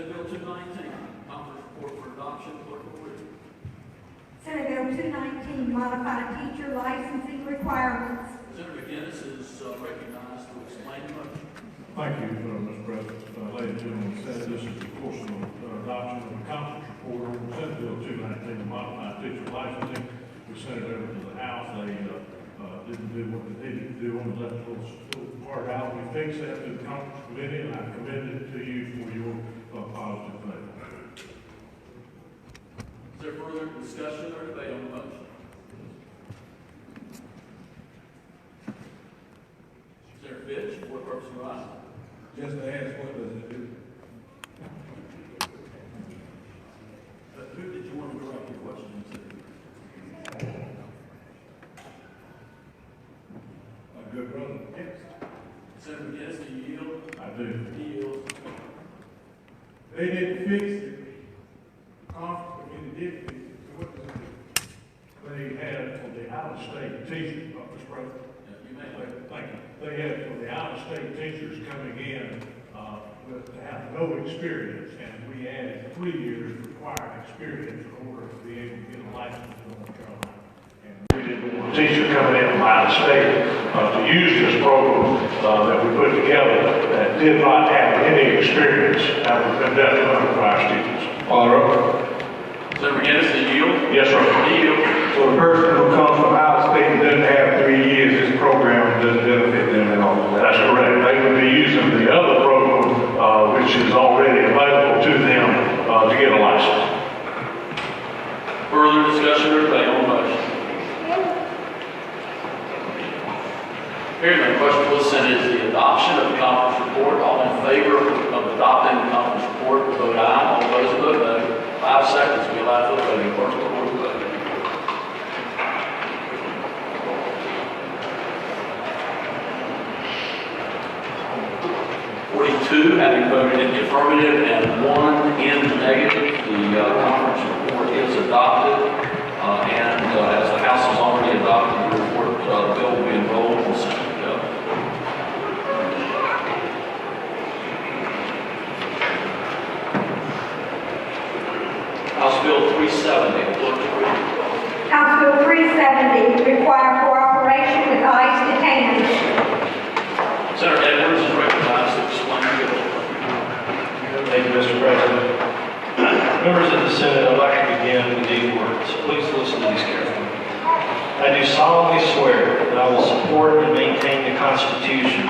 Senate Bill 219, conference report for adoption. Clerk will read. Senate Bill 219, modified teacher licensing requirements. Senator McGinnis is recognized to explain the motion. Thank you, Mr. President. Ladies and gentlemen, this is, of course, an adoption of the conference report on Senate Bill 219, modified teacher licensing. We sent it over to the House. They didn't do what they needed to do on the left little part out. We fixed that to the conference committee, and I commend it to you for your positive vote. Is there further discussion or debate on the motion? Senator Fitch, what purpose of your item? Just to ask, what does it do? Who did you want to direct your question to? My good brother. Yes. Senator McGinnis, do you yield? I do. He yields. They didn't fix it. Conference committee did fix it. So what does it do? They had for the out-of-state teachers, Mr. President. You may. Thank you. They had for the out-of-state teachers coming in to have no experience, and we added 3 years required experience in order to be able to get a license in North Carolina. And we didn't want a teacher coming in from out of state to use this program that we put together that did not have any experience. That would have been detrimental to our students. On the road. Senator McGinnis, do you yield? Yes, sir. He yields. So the person who comes from out of state and doesn't have 3 years, this program doesn't benefit them at all. That's correct. They would be using the other program, which is already available to them to get a license. Further discussion or debate on the motion? Hearing none, question for the Senate is the adoption of the conference report. All in favor of adopting the conference report, vote aye. All those vote no. 5 seconds will be allowed for the voting. Clerk will report the vote. 42 having voted in the affirmative and 1 in the negative. The conference report is adopted, and as the House has already adopted the report, the bill will be enrolled in the Senate bill. House Bill 370. Clerk will read. House Bill 370, require cooperation with ICE detainers. Senator Edwards is recognized to explain the bill. Thank you, Mr. President. Members of the Senate, I'd like to begin with these words. Please listen to these carefully. I do solemnly swear that I will support and maintain the Constitution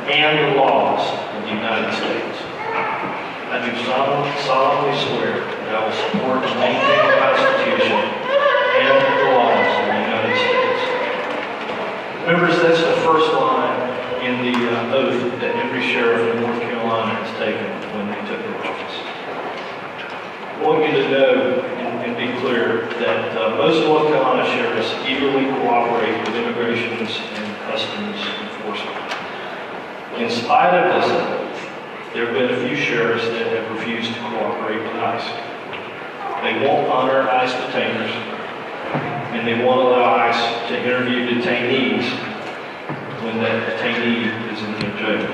and the laws of the United States. I do solemnly swear that I will support and maintain the Constitution and the laws of the United States. Members, that's the first line in the oath that every sheriff in North Carolina has taken when they took their office. I want you to know and be clear that most North Carolina sheriffs eagerly cooperate with immigration and customs enforcement. In spite of this oath, there have been a few sheriffs that have refused to cooperate with ICE. They won't honor ICE detainers, and they won't allow ICE to interview detainees when that detainee is in their jail.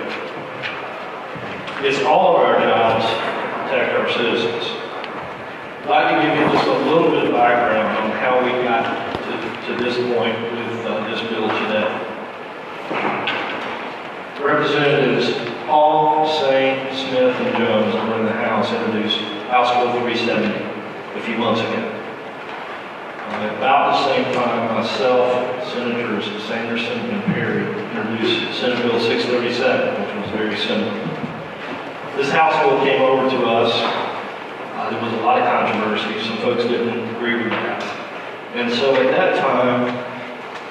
It's all of our jobs to protect our citizens. I'd like to give you just a little bit of background on how we got to this point with this bill today. Representatives Paul, Sain, Smith, and Jones were in the House introduced House Bill 370 a few months ago. At about the same time, myself, Senators Sanderson and Perry introduced Senate Bill 637, which was very similar. This House bill came over to us. There was a lot of controversy. Some folks didn't agree with that. And so at that time,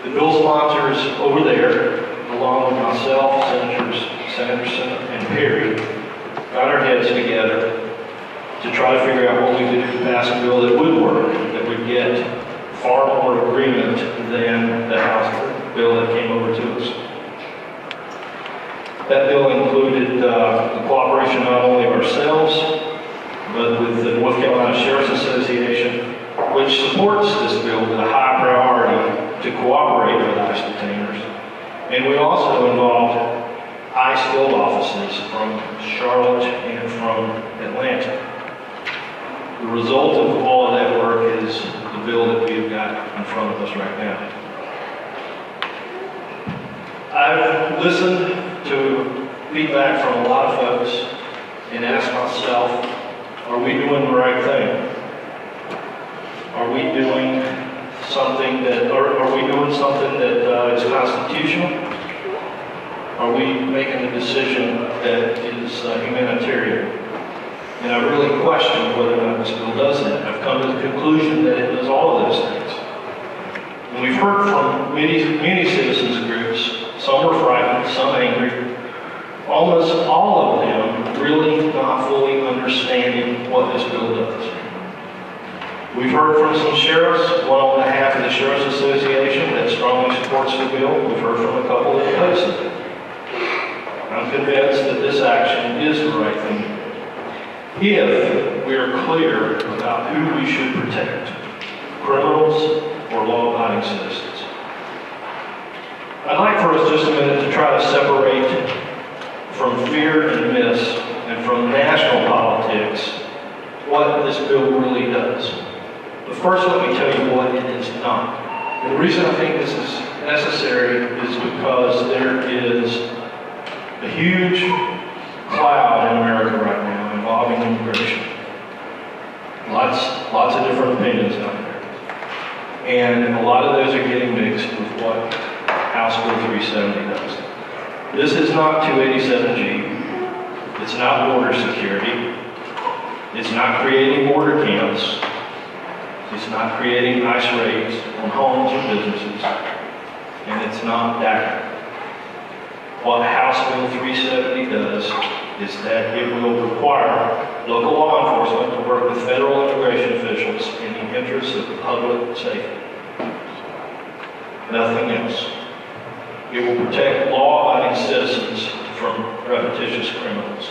the bill sponsors over there, along with myself, Senators Sanderson and Perry, got our heads together to try to figure out what we could do to pass a bill that would work, that would get far more agreement than the House bill that came over to us. That bill included the cooperation not only of ourselves, but with the North Carolina Sheriff's Association, which supports this bill with a high priority to cooperate with ICE detainers. And we also involved ICE field offices from Charlotte and from Atlanta. The result of all of that work is the bill that we've got in front of us right now. I've listened to feedback from a lot of folks and asked myself, are we doing the right thing? Are we doing something that, are we doing something that is constitutional? Are we making a decision that is humanitarian? And I really question whether or not this bill does that. I've come to the conclusion that it does all of those things. And we've heard from many citizens groups, some were frightened, some angry, almost all of them really not fully understanding what this bill does. We've heard from some sheriffs, one on behalf of the Sheriff's Association that strongly supports the bill. We've heard from a couple that oppose it. I'm convinced that this action is the right thing to do. If we are clear about who we should protect, criminals or law-abiding citizens. I'd like for us just a minute to try to separate from fear and myths and from national politics what this bill really does. But first, let me tell you what it is not. And the reason I think this is necessary is because there is a huge cloud in America right now involving immigration. Lots of different opinions out there. And a lot of those are getting mixed with what House Bill 370 does. This is not 287G. It's not border security. It's not creating border camps. It's not creating ICE raids on homes or businesses. And it's not DACA. What House Bill 370 does is that it will require local law enforcement to work with federal immigration officials in the interests of public safety. Nothing else. It will protect law-abiding citizens from repetitious criminals.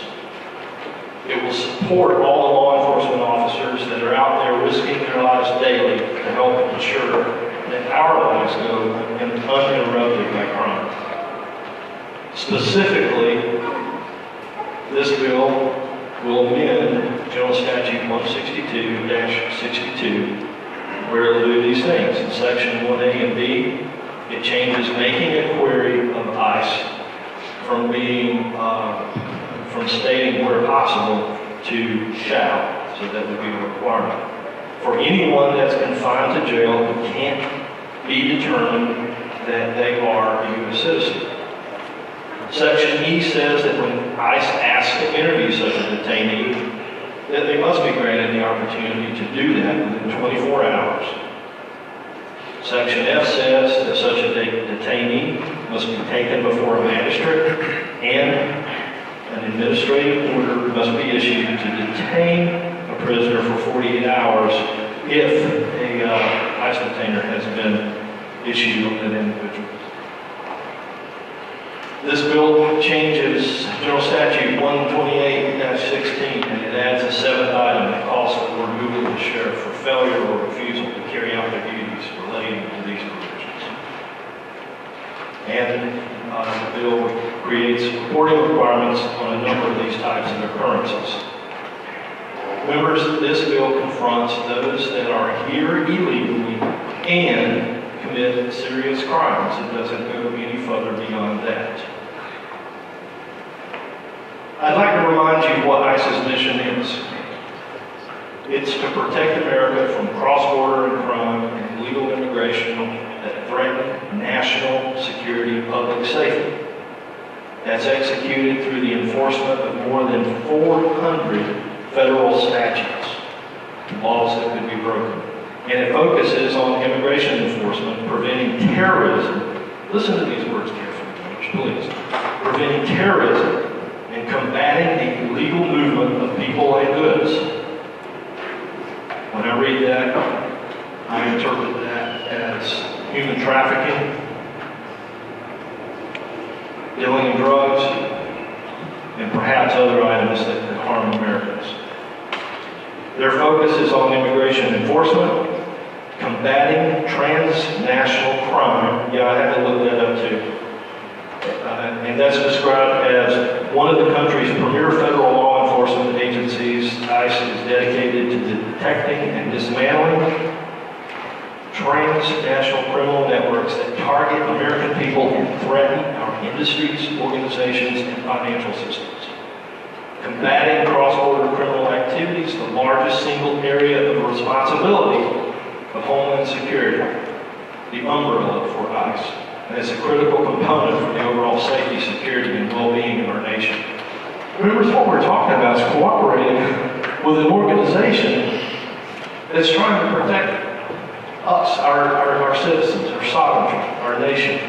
It will support all the law enforcement officers that are out there risking their lives daily to help ensure that our lives go uninterrupted by crime. Specifically, this bill will amend General Statute 162-62, where it will do these things. In Section 1A and B, it changes making a query of ICE from being, from stating where possible to shall, so that would be a requirement. For anyone that's confined to jail who can't be determined that they are a U.S. citizen. Section E says that when ICE asks to interview such a detainee, that they must be granted the opportunity to do that within 24 hours. Section F says that such a detainee must be taken before a magistrate and an administrative order must be issued to detain a prisoner for 48 hours if a ICE detainer has been issued on that individual. This bill changes General Statute 128-16 and it adds a seventh item that calls for the removal of the sheriff for failure or refusal to carry out their duties relating to these provisions. And the bill creates reporting requirements on a number of these types of occurrences. Members, this bill confronts those that are here illegally and commit serious crimes. It doesn't go any further beyond that. I'd like to remind you what ICE's mission is. It's to protect America from cross-border crime and illegal immigration that threaten national security and public safety. That's executed through the enforcement of more than 400 federal statutes, laws that could be broken. And it focuses on immigration enforcement, preventing terrorism. Listen to these words carefully, please. Preventing terrorism and combating the illegal movement of people and goods. When I read that, I interpret that as human trafficking, dealing in drugs, and perhaps other items that could harm Americans. Their focus is on immigration enforcement, combating transnational crime. Yeah, I had to look that up too. And that's described as one of the country's premier federal law enforcement agencies. ICE is dedicated to detecting and dismantling transnational criminal networks that target American people and threaten our industries, organizations, and financial systems. Combating cross-border criminal activities, the largest single area of responsibility of Homeland Security, the umbrella for ICE, and it's a critical component for the overall safety, security, and well-being of our nation. Remember, what we're talking about is cooperating with an organization that's trying to protect us, our citizens, our sovereignty, our nation.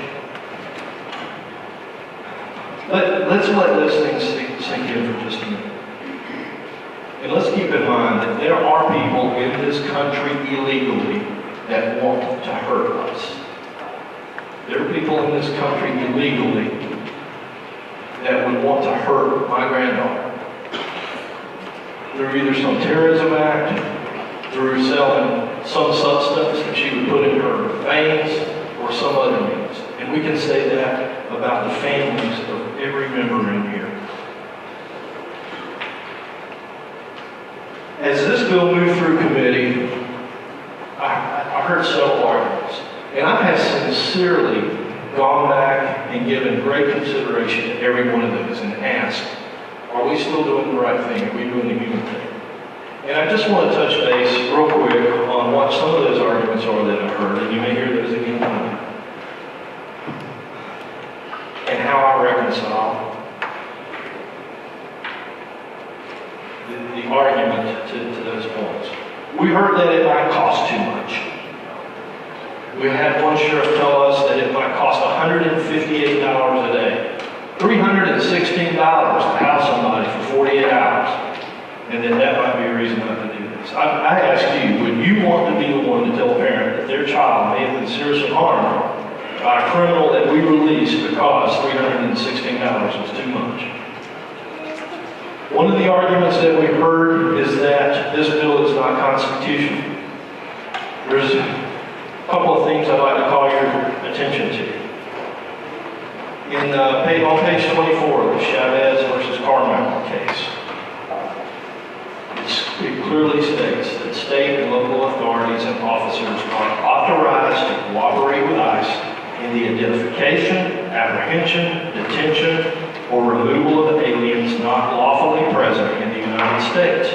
Let's let this thing sink in for just a minute. And let's keep in mind that there are people in this country illegally that want to hurt us. There are people in this country illegally that would want to hurt my granddaughter. Through either some terrorism act, through selling some substance that she would put in her veins, or some other means. And we can say that about the families of every member in here. As this bill moved through committee, I heard several arguments. And I have sincerely gone back and given great consideration to every one of those and asked, are we still doing the right thing? Are we doing the human thing? And I just want to touch base real quick on what some of those arguments are that I've heard, and you may hear those again tonight, and how I reconcile the argument to those points. We heard that it might cost too much. We had one sheriff tell us that it might cost $158 a day, $316 to house somebody for 48 hours. And that might be a reason not to do this. I ask you, would you want to be the one to tell a parent that their child may have been seriously harmed by a criminal that we released because $316 was too much? One of the arguments that we heard is that this bill is not constitutional. There's a couple of things I'd like to call your attention to. On page 24, the Chavez versus Carmichael case, it clearly states that state and local authorities and officers are authorized to cooperate with ICE in the identification, apprehension, detention, or removal of aliens not lawfully present in the United States.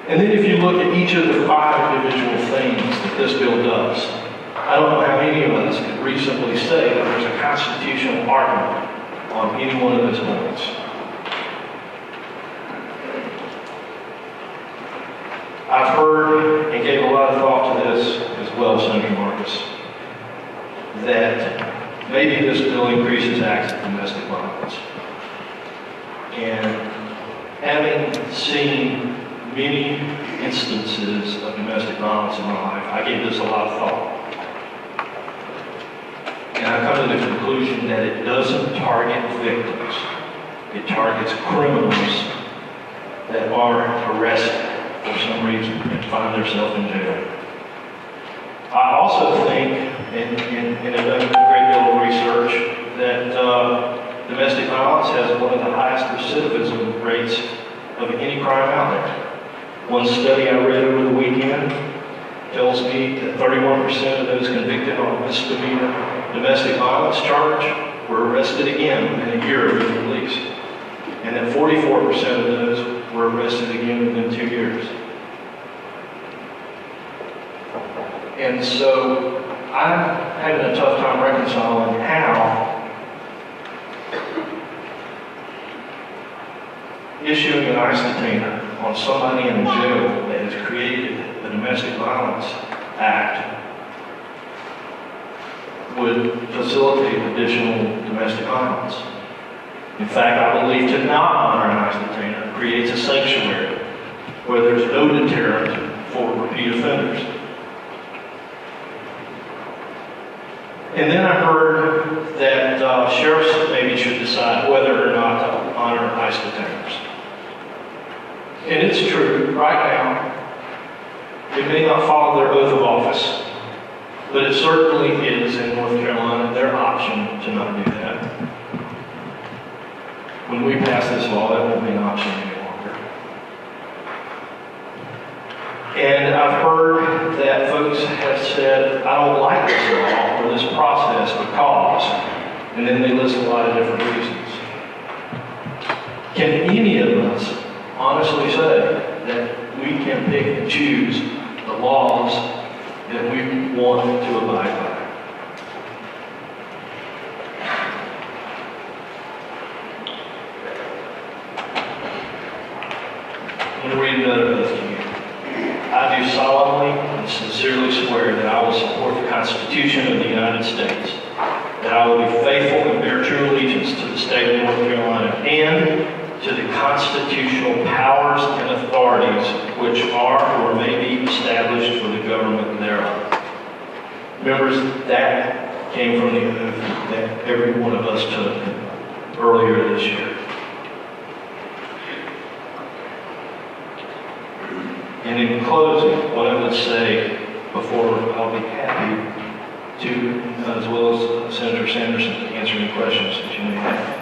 And then if you look at each of the 5 individual things that this bill does, I don't know how many of us could reasonably say that there's a constitutional argument on any one of those points. I've heard and gave a lot of thought to this as well, Senator Marcus, that maybe this bill increases acts of domestic violence. And having seen many instances of domestic violence in my life, I gave this a lot of thought. And I come to the conclusion that it doesn't target victims. It targets criminals that are arrested for some reason and find themselves in jail. I also think, and I've done a great deal of research, that domestic violence has one of the highest recidivism rates of any crime out there. One study I read over the weekend tells me that 31% of those convicted on a misdemeanor domestic violence charge were arrested again within a year of being released, and that 44% of those were arrested again within 2 years. And so I'm having a tough time reconciling how issuing an ICE detainer on somebody in jail that has created the Domestic Violence Act would facilitate additional domestic violence. In fact, I believe to not honor an ICE detainer creates a sanctuary where there's no deterrent for repeat offenders. And then I heard that sheriffs maybe should decide whether or not to honor ICE detainers. And it's true, right now, they may not follow their oath of office. But it certainly is in North Carolina their option to not do that. When we pass this law, that won't be an option any longer. And I've heard that folks have said, I don't like this law or this process because, and then they list a lot of different reasons. Can any of us honestly say that we can pick and choose the laws that we want to abide by? I'm going to read another oath to you. I do solemnly and sincerely swear that I will support the Constitution of the United States, that I will be faithful and bear true allegiance to the state of North Carolina and to the constitutional powers and authorities which are or may be established for the government thereof. Members, that came from the oath that every one of us took earlier this year. And in closing, what I would say before I'll be happy to, as well as Senator Sanderson, to answer any questions that you may have.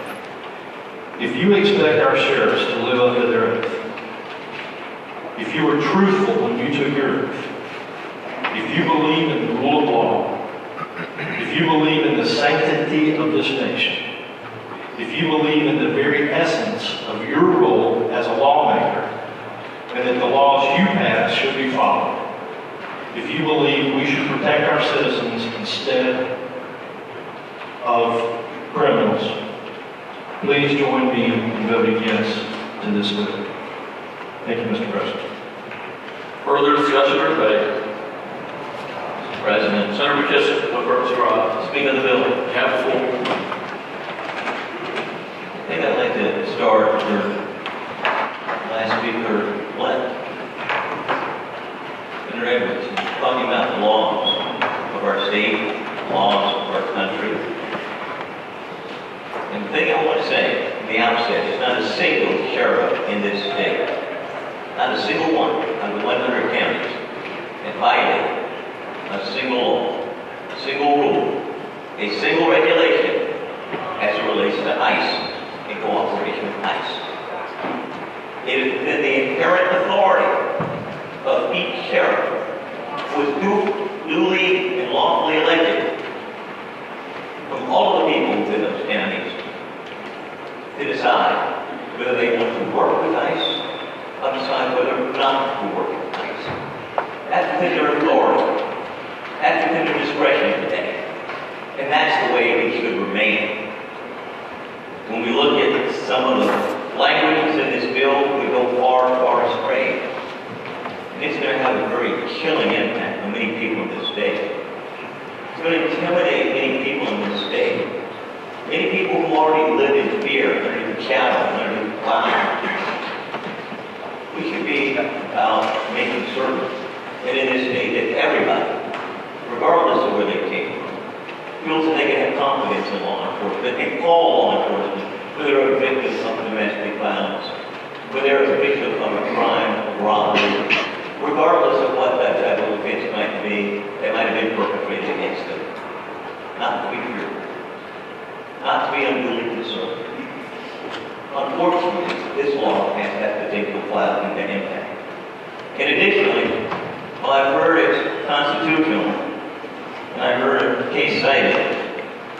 If you expect our sheriffs to live up to their oath, if you were truthful when you took your oath, if you believe in the rule of law, if you believe in the sanctity of this nation, if you believe in the very essence of your role as a lawmaker, and that the laws you pass should be followed, if you believe we should protect our citizens instead of criminals, please join me in voting yes to this bill. Thank you, Mr. President. Further discussion or debate? Mr. President, Senator McKissick, what purpose your office? Speaking of the bill, You have the floor. I think I'd like to start where last speaker left. Senator Edwards, talking about the laws of our state, laws of our country. And the thing I want to say at the outset is not a single sheriff in this state, not a single one out of the 100 counties, that violated a single law, a single rule, a single regulation as it relates to ICE, in cooperation with ICE. It is within the inherent authority of each sheriff who is duly and lawfully elected from all of the people within those counties to decide whether they want to work with ICE or decide whether not to work with ICE. That's within their authority. That's within their discretion today. And that's the way it should remain. When we look at some of the languages in this bill, we go far, far astray. And it's going to have a very chilling impact on many people in this state. It's going to intimidate many people in this state. Many people who already live in fear, underneath the shadow, underneath the cloud. We should be about making certain that in this state that everybody, regardless of where they came from, feels that they can have confidence in law enforcement, that they call law enforcement, whether they're a victim of domestic violence, whether they're a victim of a crime, of robbery, regardless of what that type of offense might be, that might have been perpetrated against them. Not to be fearful. Not to be unduly concerned. Unfortunately, this law has that particular cloud and that impact. And additionally, while I've heard it's constitutional, and I've heard a case cited,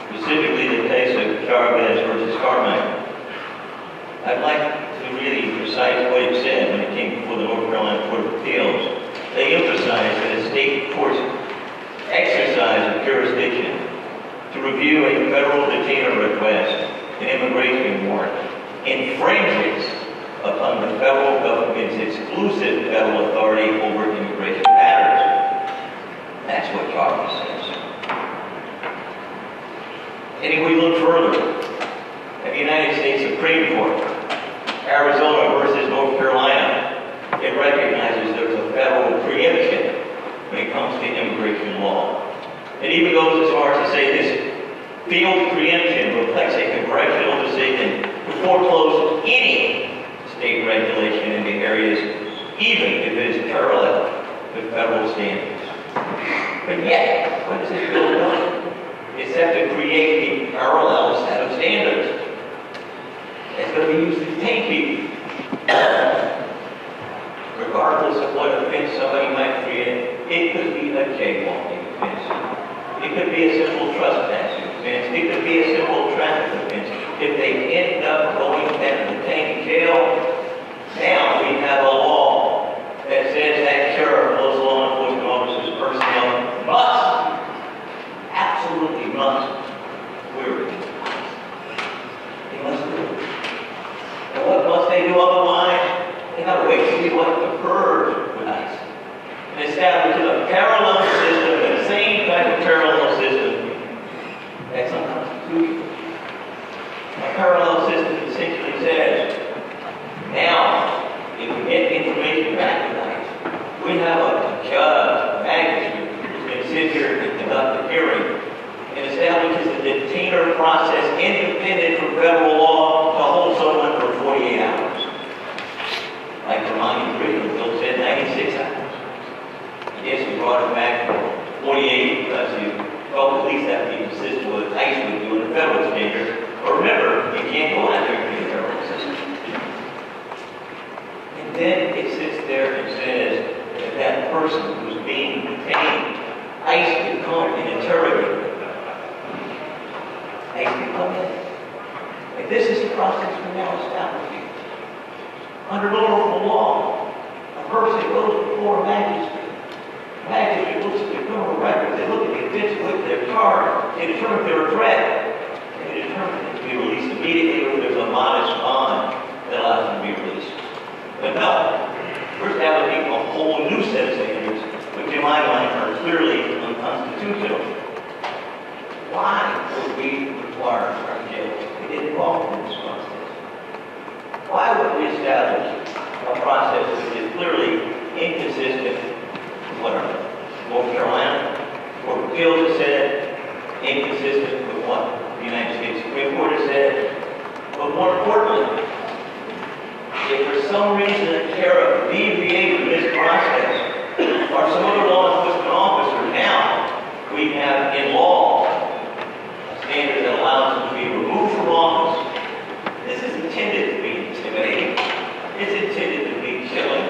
specifically the case of Chavez versus Carmichael, I'd like to really recite what it said when it came before the North Carolina Court of Appeals. They emphasized that a state court's exercise of jurisdiction to review a federal detainer request, an immigration warrant, infringes upon the federal government's exclusive federal authority over immigration matters. That's what Chavez says. And if we look further at the United States Supreme Court, Arizona versus North Carolina, it recognizes there's a federal preemption when it comes to immigration law. It even goes as far as to say this field preemption reflects a congressional decision to foreclose any state regulation in the areas, even if it is parallel with federal standards. But yet, what is this bill doing? It's set to create a parallel set of standards that's going to be used to detain people. Regardless of what offense somebody might create, it could be a jaywalking offense. It could be a simple trespassing offense. It could be a simple traffic offense. If they end up going and detained in jail, now we have a law that says that sheriff, those law enforcement officers, personnel must, absolutely must, wear it. They must do it. And what must they do otherwise? They gotta wait to see what occurs with ICE. And establish a parallel system, the same type of parallel system that's unconstitutional. A parallel system essentially says, now, if we get information back with ICE, we have a judge, a magistrate, who's going to sit here and conduct a hearing and establishes a detainer process independent from federal law to hold someone for 48 hours. Like Romani Freedom Bill said, 96 hours. Yes, we brought it back for 48 because you felt at least that would be consistent with what ICE would do in the federal standard. But remember, you can't go out there and be a federal system. And then it sits there and says that that person who's being detained, ICE can come and interrogate them. ICE can come in. And this is the process we're now establishing. Under normal law, a person goes before a magistrate. A magistrate looks at the criminal record, they look at the offense with their charge, they determine if they're a threat, and they determine if to be released immediately or if there's a modest bond that allows them to be released. But no, we're establishing a whole new set of standards, which in my mind are clearly unconstitutional. Why would we require our jail to get involved in this process? Why would we establish a process which is clearly inconsistent with what our North Carolina Court of Appeals has said, inconsistent with what the United States Supreme Court has said, but more importantly, if for some reason a sheriff deviates from this process, or some other law enforcement officer, now we have in law a standard that allows them to be removed from office. This is intended to be intimidating. It's intended to be chilling.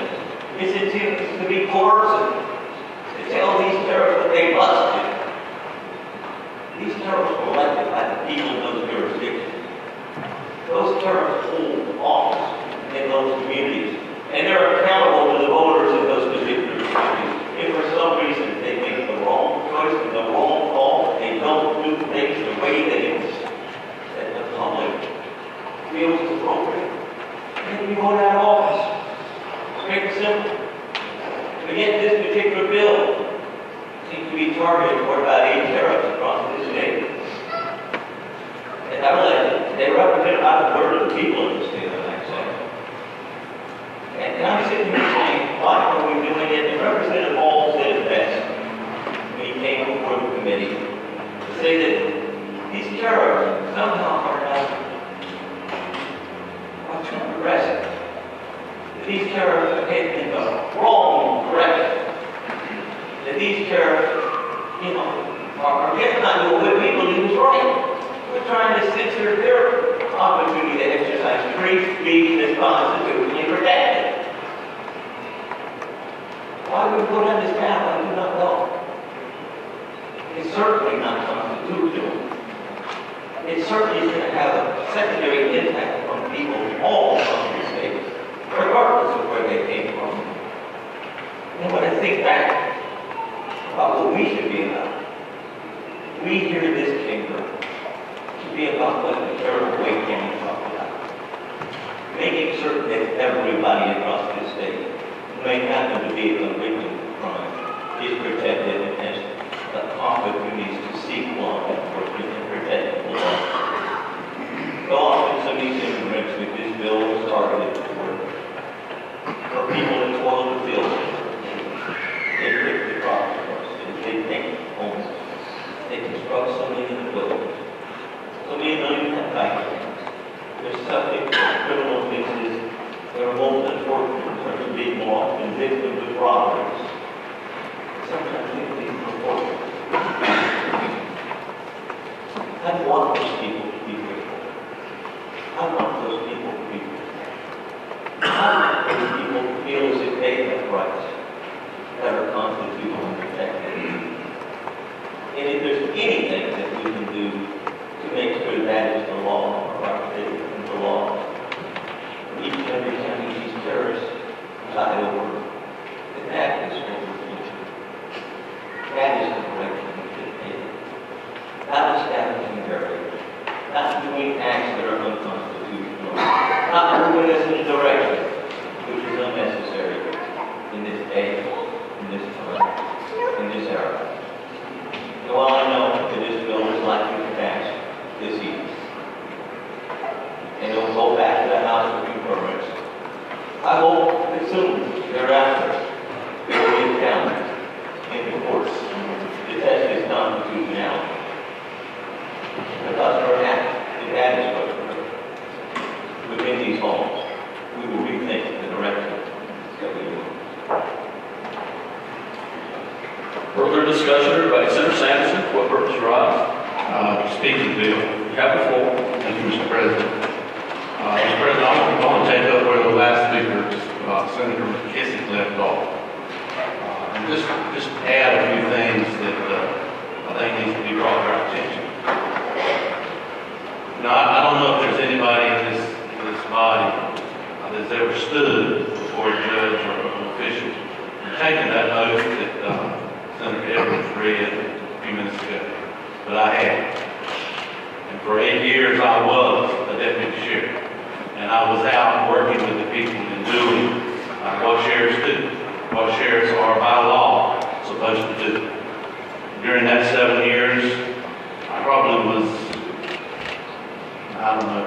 It's intended to be coercive. To tell these terrorists what they must do. These terrorists were elected by the people in those jurisdictions. Those terrorists hold office in those communities. And they're accountable to the voters in those particular communities. If for some reason they make the wrong choice and the wrong call, they don't do things the way that the public feels is appropriate, then you vote out of office. Straight and simple. But yet this particular bill seems to be targeted for about 8 sheriffs across this state. And I realize they represent about a third of the people in the state, I might say. And I'm sitting here saying, why are we doing it? And Representative Hall said it best when he came before the committee to say that these sheriffs somehow are too progressive. That these sheriffs are heading in the wrong direction. That these sheriffs, are just not doing what we believe is right. We're trying to censor their opportunity to exercise free speech that's constitutionally protected. Why would we go down this path? I do not know. It's certainly not constitutional. It certainly is going to have a secondary impact on people all across the state, regardless of where they came from. And when I think back about what we should be about, we here in this chamber should be about what the Sheriff Wake County talked about. Making certain that everybody across this state who may happen to be a victim of crime is protected and has the opportunities to seek law enforcement and protect the law. So often some of these immigrants with this bill was targeted for people that toil the field. They pick the crop first. They think homeless. They construct so many soon thereafter, it will be found in the courts. The test is constitutionality. It does perhaps, if that is what occurs within these halls, we will rethink the direction that we do. Further discussion, everybody. Senator Sanderson, for what purpose rise? Speaking bill. You have the floor. Thank you, Mr. President. Mr. President, I'm going to take up where the last speaker, Senator McKissick, left off. And just add a few things that I think needs to be brought to our attention. Now, I don't know if there's anybody in this body that's ever stood before a judge or an official and taken that oath that Senator Edwards read a few minutes ago, but I have. And for 8 years, I was a deputy sheriff, and I was out working with the people and doing what sheriffs do, what sheriffs are by law supposed to do. During that 7 years, I probably was,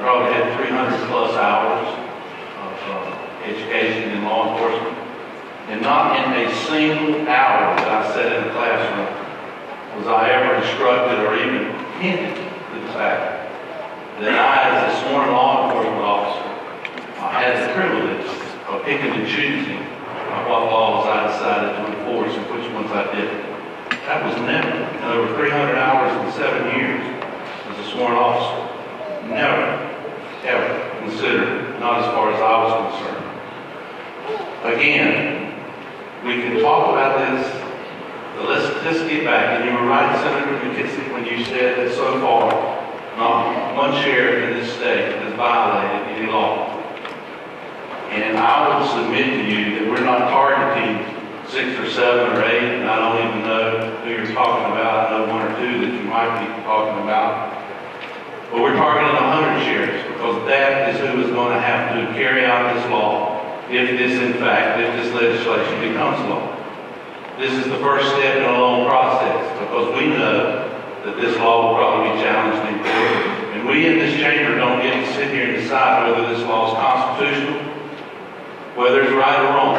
probably had 300 plus hours of education in law enforcement. And not in a single hour that I sat in a classroom was I ever instructed or even hinted to the fact that I, as a sworn law enforcement officer, had the privilege of picking and choosing what laws I decided to enforce and which ones I didn't. That was never, in over 300 hours in 7 years as a sworn officer, never, ever considered, not as far as I was concerned. Again, we can talk about this, but let's just get back. And you were right, Senator McKissick, when you said that so far, not one sheriff in this state has violated any law. And I will submit to you that we're not targeting 6 or 7 or 8, and I don't even know who you're talking about. I know 1 or 2 that you might be talking about. But we're targeting 100 sheriffs, because that is who is going to have to carry out this law if this legislation becomes law. This is the first step in a long process, because we know that this law will probably be challenged in court. And we in this chamber don't get to sit here and decide whether this law is constitutional, whether it's right or wrong.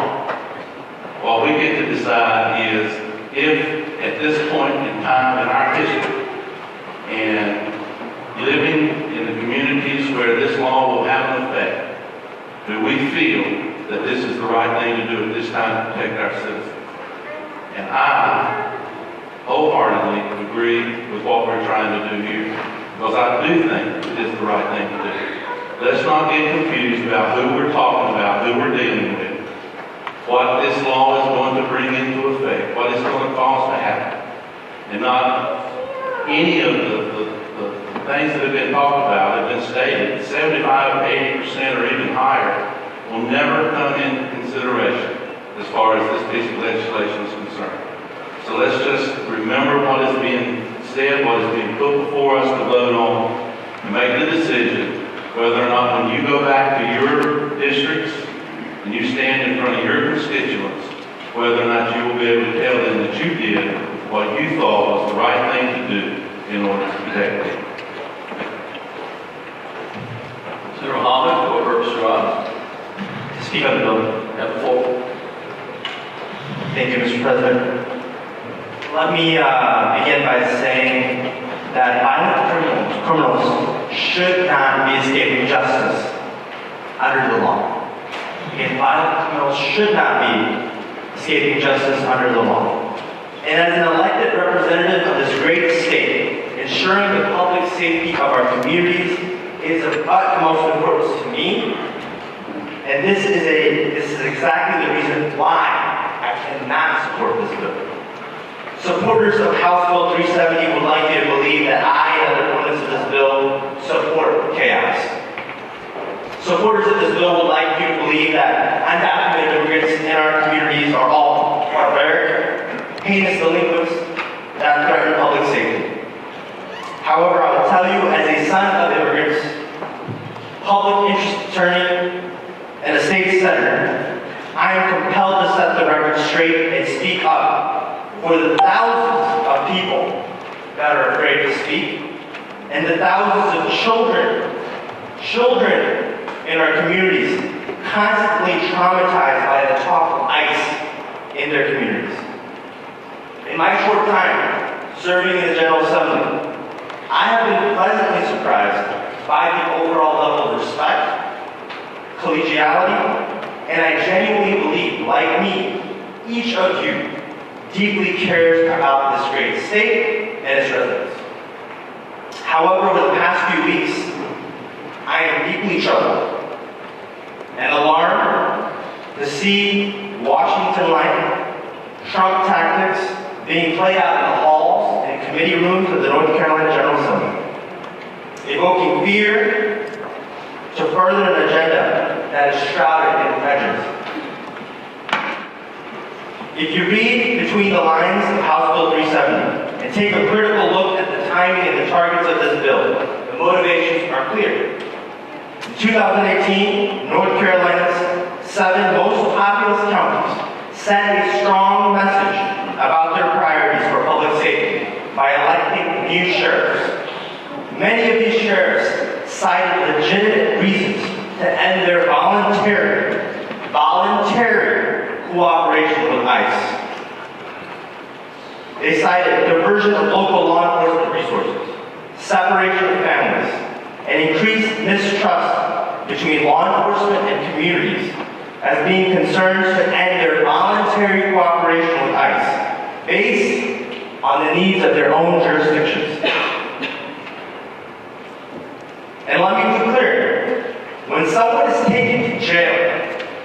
What we get to decide is if at this point in time in our history and living in the communities where this law will have an effect, do we feel that this is the right thing to do at this time to protect our citizens? And I wholeheartedly agree with what we're trying to do here, because I do think it is the right thing to do. Let's not get confused about who we're talking about, who we're dealing with, what this law is going to bring into effect, what it's going to cause to happen. And not any of the things that have been talked about have been stated. 75, 80% or even higher will never come into consideration as far as this piece of legislation is concerned. So let's just remember what is being said, what is being put before us to vote on, and make the decision whether or not when you go back to your districts and you stand in front of your constituents, whether or not you will be able to tell them that you did what you thought was the right thing to do in order to protect them. Senator Muhammad, for what purpose rise? To speak on the bill. Have the floor. Thank you, Mr. President. Let me begin by saying that violent criminals should not be escaping justice under the law. Again, violent criminals should not be escaping justice under the law. And as an elected representative of this great state, ensuring the public safety of our communities is of utmost importance to me. And this is exactly the reason why I cannot support this bill. Supporters of House Bill 370 would like you to believe that I and other opponents of this bill support chaos. Supporters of this bill would like you to believe that undocumented immigrants in our communities are all barbaric, heinous delinquents that threaten public safety. However, I will tell you, as a son of immigrants, public interest attorney, and a state senator, I am compelled to set the record straight and speak up for the thousands of people that are afraid to speak, and the thousands of children in our communities constantly traumatized by the in their communities. In my short time serving in the General Assembly, I have been pleasantly surprised by the overall level of respect, collegiality, and I genuinely believe, like me, each of you deeply cares about this great state and its residents. However, over the past few weeks, I am deeply troubled and alarmed to see Washington-like Trump tactics being played out in the halls and committee rooms of the North Carolina General Assembly, evoking fear to further an agenda that is shrouded in prejudice. If you read between the lines of House Bill 370 and take a critical look at the timing and the targets of this bill, the motivations are clear. In 2018, North Carolina's 7 most populous counties sent a strong message about their priorities for public safety by electing new sheriffs. Many of these sheriffs cited legitimate reasons to end their voluntary cooperation with ICE. They cited diversion of local law enforcement resources, separation of families, and increased mistrust between law enforcement and communities as being concerns to end their voluntary cooperation with ICE based on the needs of their own jurisdictions. And let me be clear, when someone is taken to jail,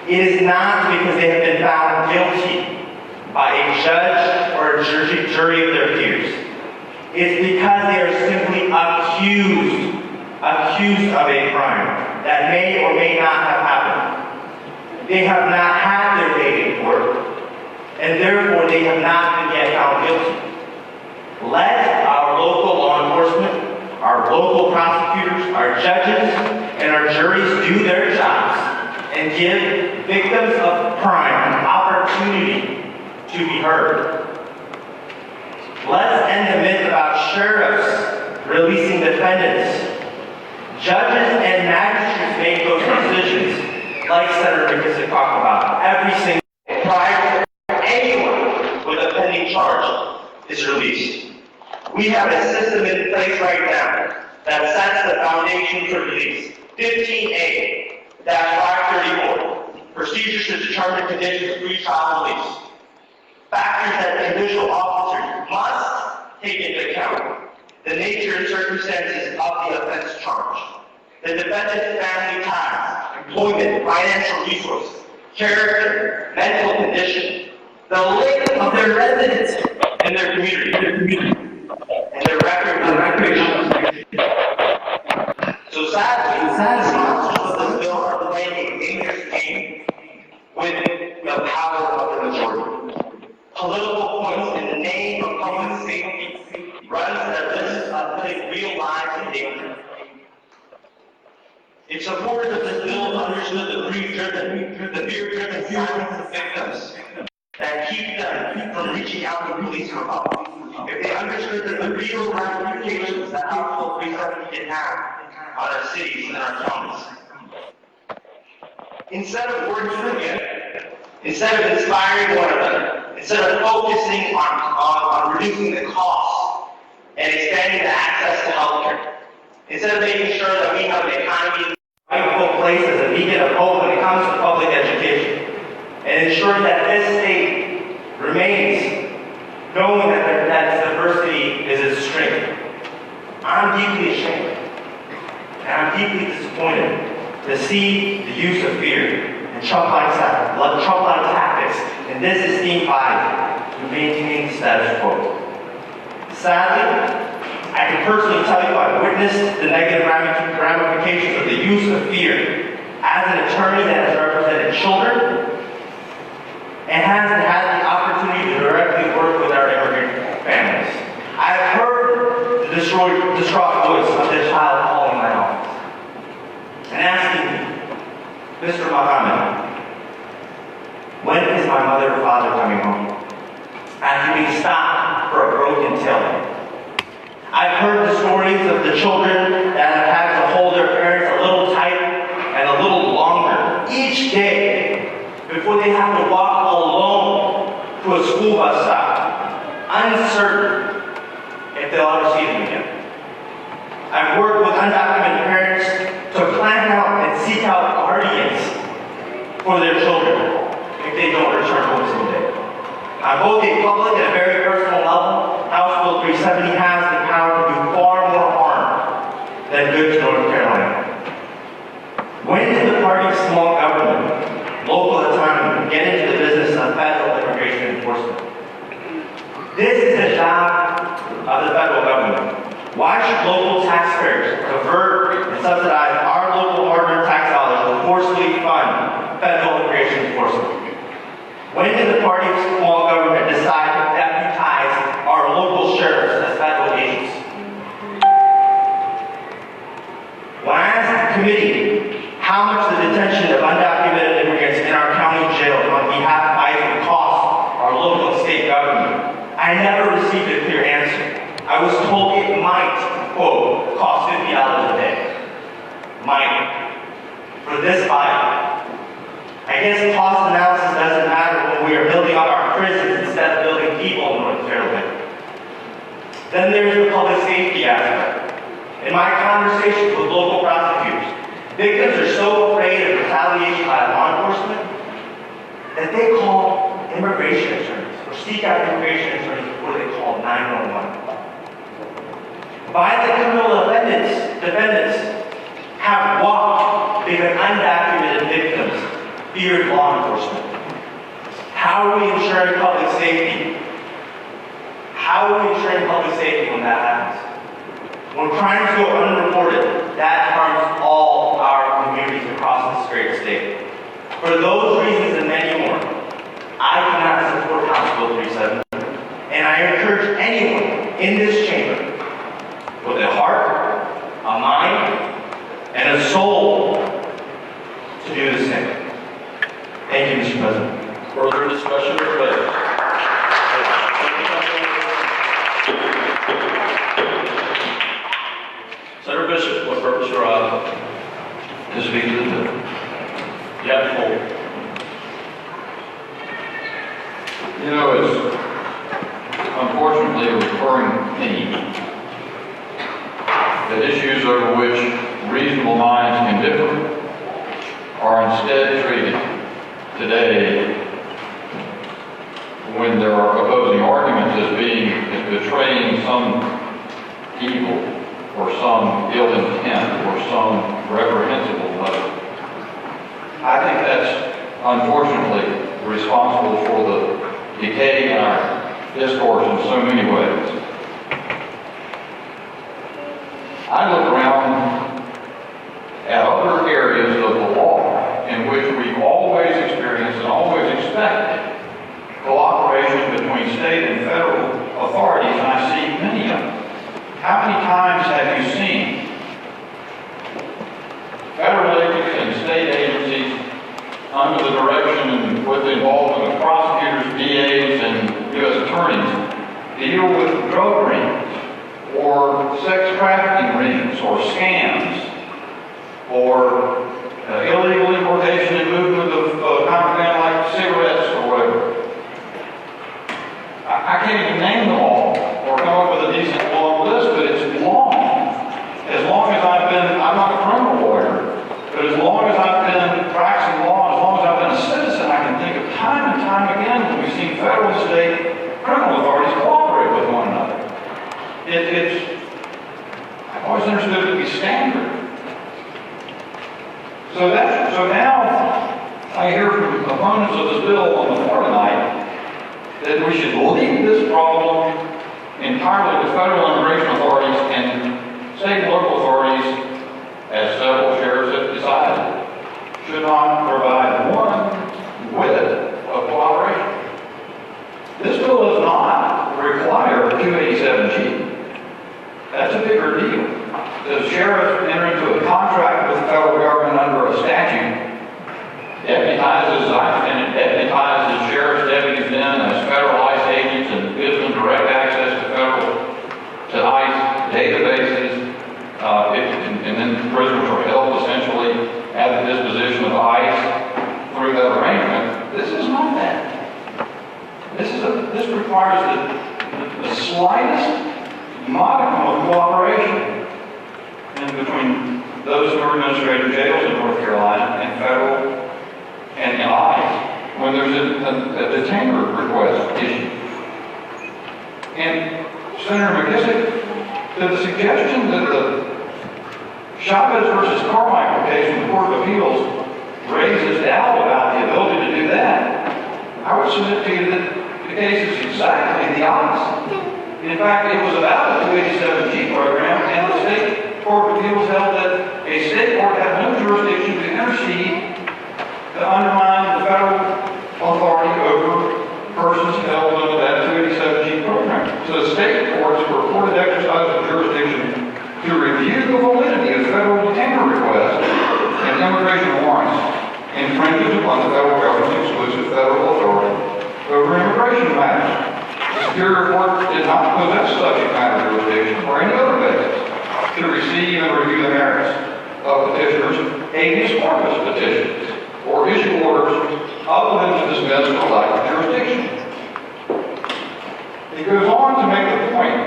it is not because they have been found guilty by a judge or a jury of their peers. It's because they are simply accused of a crime that may or may not have happened. They have not had their day in court, and therefore they have not been yet found guilty. Let our local law enforcement, our local prosecutors, our judges, and our juries do their jobs and give victims of crime an opportunity to be heard. Let's end the myth about sheriffs releasing defendants. Judges and magistrates make those decisions, like Senator Dickinson talked about, every single day prior to anyone with a pending charge is released. We have a system in place right now that sets the foundation for release. 15A-534, procedures to determine conditions of pretrial release. Factors that judicial officers must take into account: the nature and circumstances of the offense charged, the defendant's family ties, employment, financial resources, character, mental condition, the length of their residence in their community, and their record of recreation. So sadly, sponsors of this bill are playing a dangerous game with the power of the majority. Political points in the name of public safety runs the risk of putting real lives in danger. If supporters of this bill understood the fear-driven silence of victims that keep them from reaching out to police for help, if they understood that the real ramifications that House Bill 370 can have on our cities and our counties, instead of working together, instead of inspiring one another, instead of focusing on reducing the cost and expanding the access to healthcare, instead of making sure that we have an economy rightful place as a beacon of hope when it comes to public education, and ensuring that this state remains knowing that diversity is its strength, I'm deeply ashamed and I'm deeply disappointed to see the use of fear and Trump-like tactics in this esteemed body to maintain the status quo. Sadly, I can personally tell you I've witnessed the negative ramifications of the use of fear as an attorney that has represented children and has had the opportunity to directly work with our immigrant families. I've heard the distraught voice of this child calling my office and asking me, Mr. Muhammad, when is my mother or father coming home? After being stopped for a broken taillight. I've heard the stories of the children that have had to hold their parents a little tight and a little longer each day before they have to walk alone to a school bus stop, uncertain if they'll ever see them again. I've worked with undocumented parents to plan out and seek out guardians for their children if they don't return home someday. On both a public and a very personal level, House Bill 370 has the power to do far more harm than good to North Carolina. When did the party of small government, local autonomy, get into the business of federal immigration enforcement? This is the job of the federal government. Why should local taxpayers divert and subsidize our local hard-earned tax dollars to forcefully fund federal immigration enforcement? When did the party of small government decide to deputize our local sheriffs as federal agents? When I asked the committee how much the detention of undocumented immigrants in our county jails on behalf of ICE would cost our local and state government, I never received a clear answer. I was told it might, quote, cost $50 a day. Might. For this body. I guess cost analysis doesn't matter when we are building up our prisons instead of building people in North Carolina. Then there's the public safety aspect. In my conversations with local prosecutors, victims are so afraid of retaliation by law enforcement that they call immigration attorneys or seek out immigration attorneys before they call 911. Violent criminal defendants have walked because undocumented victims feared law enforcement. How are we ensuring public safety? How are we ensuring public safety when that happens? When crimes go unreported, that harms all our communities across this great state. For those reasons and many more, I cannot support House Bill 370, and I encourage anyone in this chamber with a heart, a mind, and a soul to do the same. Thank you, Mr. President. Further discussion or debate? Senator Bishop, what purpose your item? To speak to the bill. You have the floor. You know, it's unfortunately a recurring theme that issues over which reasonable minds can differ are instead treated today when there are opposing arguments as betraying some evil or some ill intent or some reprehensible motive. I think that's unfortunately responsible for the decay in our discourse in so many ways. I look around at other areas of the law in which we've always experienced and always expected cooperation between state and federal authorities, and I see many of them. How many times have you seen federal agencies and state agencies under the direction and with the involvement of prosecutors, DAs, and U.S. attorneys deal with drug rings or sex trafficking rings or scams or illegal importation and movement of contraband like cigarettes or whatever? I can't even name them all or come up with a decent long list, but it's long. As long as I've been, I'm not a criminal lawyer, but as long as I've been practicing law, as long as I've been a citizen, I can think of time and time again when we've seen federal and state criminal authorities cooperate with one another. I've always understood it to be standard. So now I hear from opponents of this bill on the floor tonight that we should leave this problem entirely to federal immigration authorities and state and local authorities, as several sheriffs have decided, should not provide one whit of cooperation. This bill does not require 287G. That's a bigger deal. The sheriff enter into a contract with the federal government under a statute, deputizes sheriff's deputies then as federal ICE agents and gives them direct access to ICE databases, and then prisoners are held essentially at the disposition of ICE requires the slightest modicum of cooperation in between those who are administrative jails in North Carolina and federal and ICE when there's a detainer request issued. And Senator McKissick, to the suggestion that the Chavez versus Carmichael case from the Court of Appeals raises doubt about the ability to do that, I would submit to you that the case is exactly the opposite. In fact, it was about a 287G program, and the State Court of Appeals held that a state court had no jurisdiction to intercede to undermine the federal authority over persons held under that 287G program. So the state courts purported exercise of jurisdiction to review the validity of federal detainer requests and immigration warrants infringes upon the federal government's exclusive federal authority over immigration matters. The Superior Court did not possess subject matter jurisdiction or any other basis to receive and review the merits of petitioners' habeas corpus petitions or issue orders other than to dismiss for lack of jurisdiction. It goes on to make the point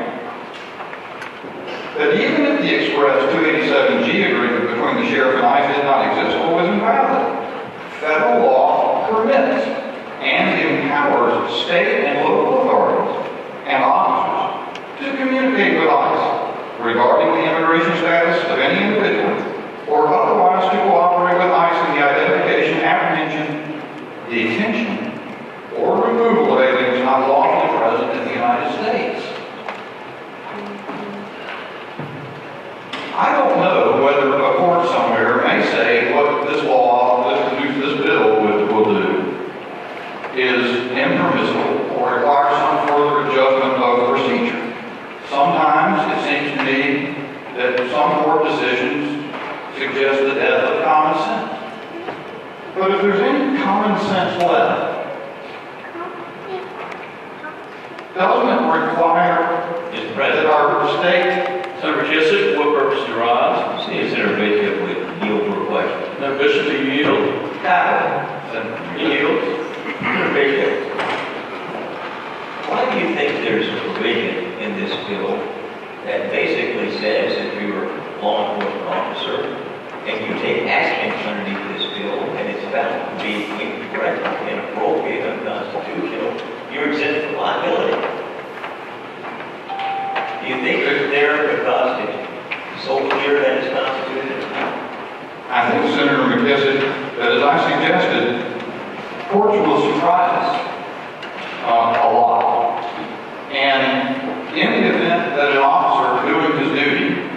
that even if the express 287G agreement between the sheriff and ICE did not exist or was invalid, federal law permits and empowers state and local authorities and officers to communicate with ICE regarding the immigration status of any individual or otherwise to cooperate with ICE in the identification, apprehension, detention, or removal of aliens not lawfully present in the United States. I don't know whether a court somewhere may say what this law, this bill will do is impermissible or requires some further adjustment of procedure. Sometimes it seems to me that some court decisions suggest the death of common sense. But if there's any common sense left, doesn't it require that our state... Senator Kissick, what purpose do you rise? Senator Bishop would yield for a question. No, Bishop, do you yield? He yields. Senator Bishop, why do you think there's a provision in this bill that basically says if you're a law enforcement officer and you take actions underneath this bill and it's found to be incorrect, inappropriate, unconstitutional, you're exempt from liability? Do you think it's there because it's so clear that it's constitutional? I think, Senator McKissick, that as I suggested, courts will surprise us a lot. And in the event that an officer doing his duty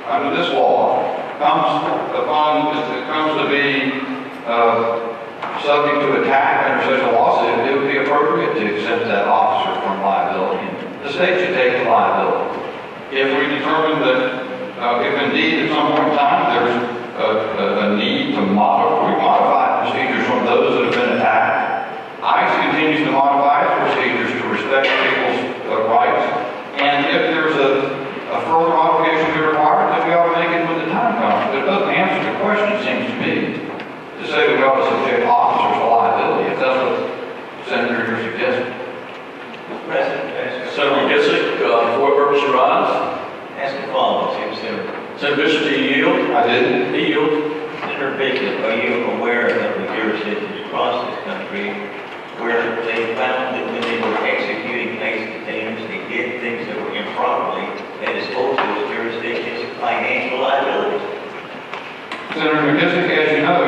under this law comes to be subject to attack under such a lawsuit, it would be appropriate to exempt that officer from liability. The state should take the liability. If we determine that, if indeed at some point in time there's a need to modify procedures from those that have been attacked, ICE continues to modify its procedures to respect people's rights. And if there's a further modification to be required, then we ought to make it when the time comes. But it doesn't answer the question, it seems to me, to say that we ought to subject officers to liability, if that's what Senator you're suggesting. Senator Kissick, for what purpose you rise? Ask the following, Senator. Senator Bishop, do you yield? I did. He yields. Senator Bishop, are you aware of the jurisdictions across this country where they found that when they were executing ICE detainers, they did things that were improperly and exposed those jurisdictions to financial liability? Senator McKissick, as you know,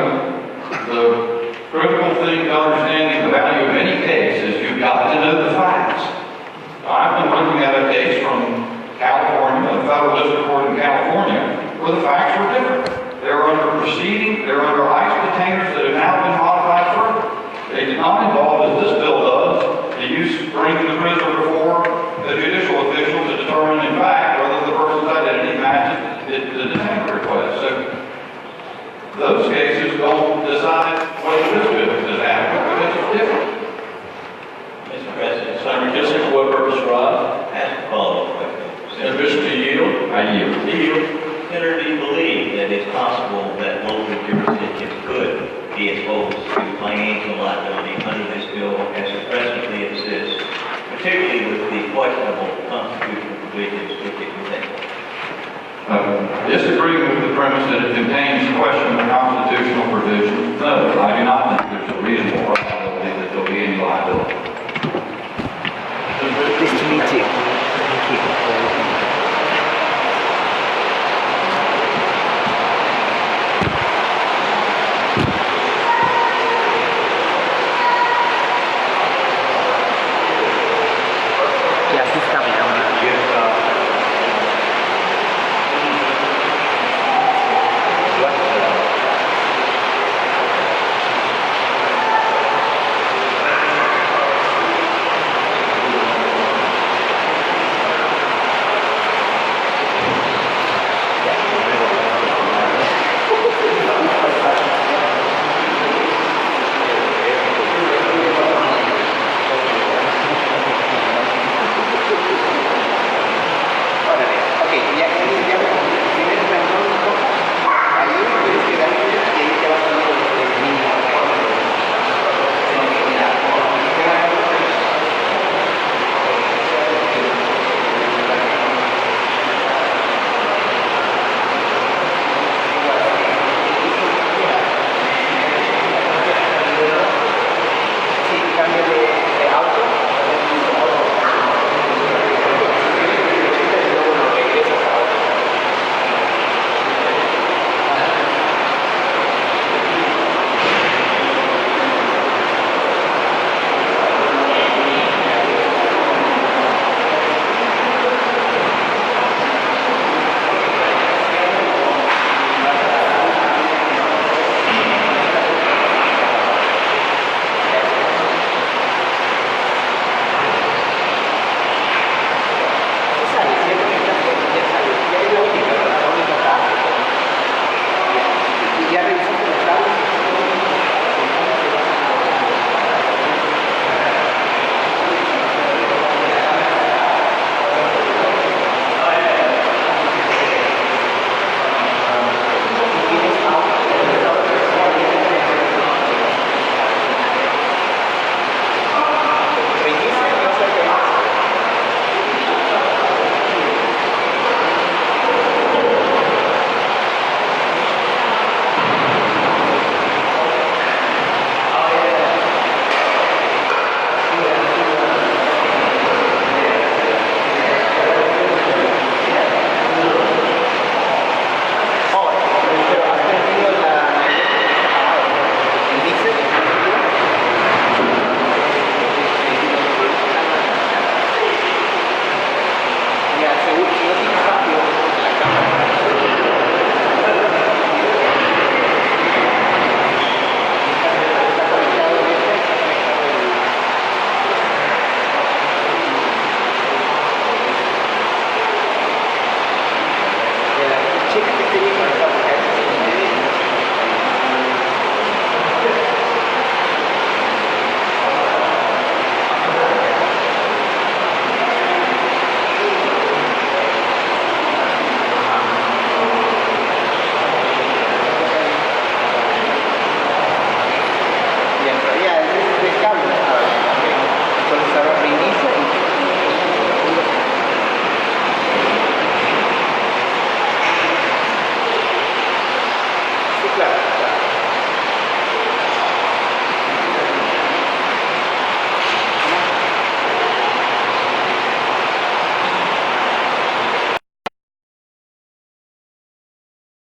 the critical thing to understanding the value of any case is you've got to know the facts. I've been looking at a case from California, the Federal District Court in California, where the facts were different. They're under ICE detainers that have now been modified further. They did not involve, as this bill does, the use of bringing the prisoner before the judicial official to determine, in fact, whether the person's identity matches the detainer request. So those cases don't decide whether this bill is adequate, but it's different. Mr. President, Senator Kissick, for what purpose you rise? ask the following question. Senator Bishop, do you yield? I yield. He yields. Senator, do you believe that it's possible that local jurisdictions could be exposed to financial liability under this bill as it presently exists, particularly disagree with the premise that it contains questions about